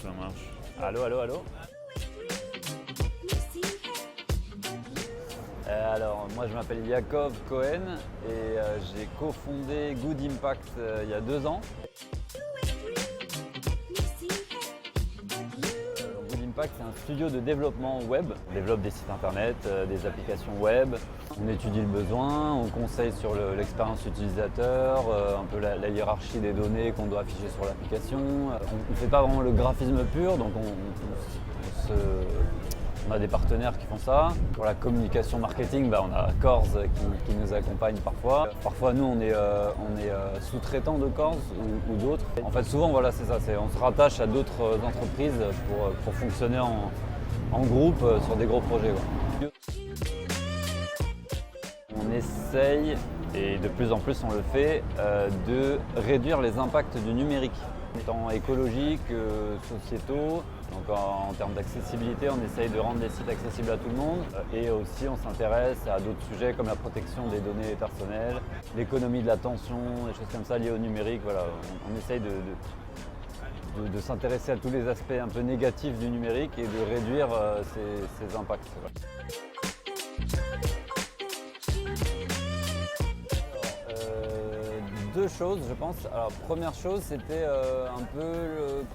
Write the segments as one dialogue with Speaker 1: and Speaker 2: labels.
Speaker 1: ça marche.
Speaker 2: Allô, allô, allô. Alors, moi je m'appelle Yakov Cohen et j'ai cofondé Good Impact il y a 2 ans. Good Impact, c'est un studio de développement web. On développe des sites internet, des applications web. On étudie le besoin, on conseille sur l'expérience utilisateur, un peu la hiérarchie des données qu'on doit afficher sur l'application. On ne fait pas vraiment le graphisme pur, donc on a des partenaires qui font ça. Pour la communication marketing, on a Corz qui nous accompagne parfois. Parfois, nous, on est sous-traitants de Corz ou d'autres. En fait, souvent, voilà, c'est ça. On se rattache à d'autres entreprises pour fonctionner en groupe sur des gros projets. Ouais. On essaye, et de plus en plus on le fait, de réduire les impacts du numérique, tant écologiques que sociétaux. Donc en termes d'accessibilité, on essaye de rendre les sites accessibles à tout le monde. Et aussi on s'intéresse à d'autres sujets comme la protection des données personnelles, l'économie de l'attention, des choses comme ça liées au numérique. Voilà, on essaye de s'intéresser à tous les aspects un peu négatifs du numérique et de réduire ces impacts. Voilà. Deux choses, je pense. Alors, première chose, c'était un peu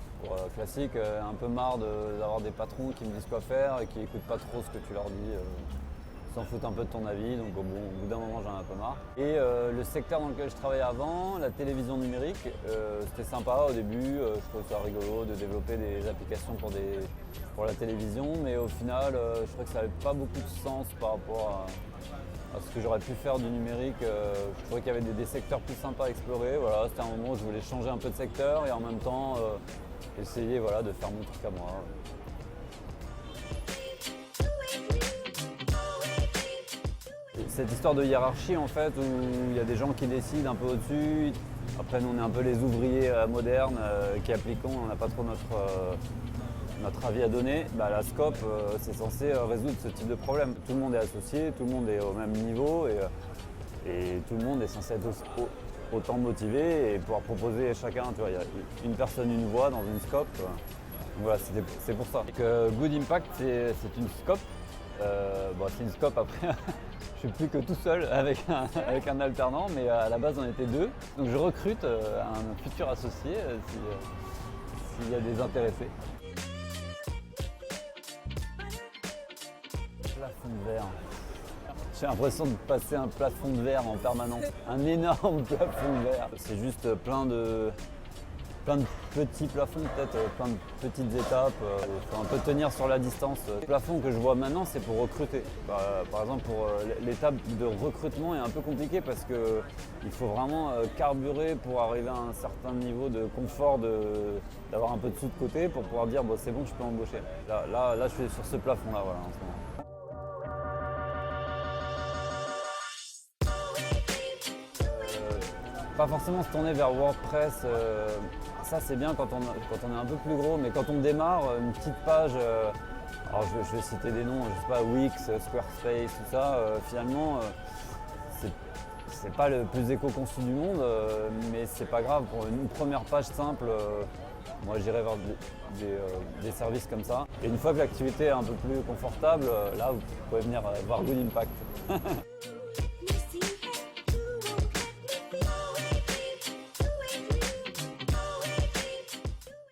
Speaker 2: classique, un peu marre d'avoir des patrons qui me disent quoi faire et qui n'écoutent pas trop ce que tu leur dis, s'en foutent un peu de ton avis, donc au bout d'un moment j'en ai un peu marre. Et le secteur dans lequel je travaillais avant, la télévision numérique, c'était sympa au début, je trouvais ça rigolo de développer des applications pour la télévision, mais au final je trouvais que ça n'avait pas beaucoup de sens par rapport à ce que j'aurais pu faire du numérique. Je trouvais qu'il y avait des secteurs plus sympas à explorer. Voilà, c'était un moment où je voulais changer un peu de secteur et en même temps essayer de faire mon truc à moi. Cette histoire de hiérarchie en fait, où il y a des gens qui décident un peu au-dessus. Après nous on est un peu les ouvriers modernes qui appliquons, on n'a pas trop notre avis à donner. La SCOP, c'est censé résoudre ce type de problème. Tout le monde est associé, tout le monde est au même niveau et tout le monde est censé être autant motivé et pouvoir proposer chacun. Tu vois, il y a une personne, une voix dans une SCOP. Donc voilà, c'est pour ça. Good Impact, c'est une SCOP. C'est une SCOP après. Je suis plus que tout seul avec un alternant, mais à la base on était 2. Donc je recrute un futur associé s'il y a des intéressés. Plafond de verre. J'ai l'impression de passer un plafond de verre en permanence. Un énorme plafond de verre. C'est juste plein de petits plafonds, peut-être plein de petites étapes. Il faut un peu tenir sur la distance. Le plafond que je vois maintenant, c'est pour recruter. Par exemple, pour l'étape de recrutement est un peu compliquée parce qu'il faut vraiment carburer pour arriver à un certain niveau de confort, d'avoir un peu de sous de côté pour pouvoir dire bon, c'est bon, je peux embaucher. Là, je suis sur ce plafond-là voilà, en ce moment. Pas forcément se tourner vers WordPress, ça c'est bien quand on est un peu plus gros, mais quand on démarre, une petite page, alors je vais citer des noms, je sais pas, Wix, Squarespace, tout ça, finalement c'est pas le plus éco-conçu du monde, mais c'est pas grave, pour une première page simple, moi j'irai vers des services comme ça. Et une fois que l'activité est un peu plus confortable, là vous pouvez venir voir Good Impact.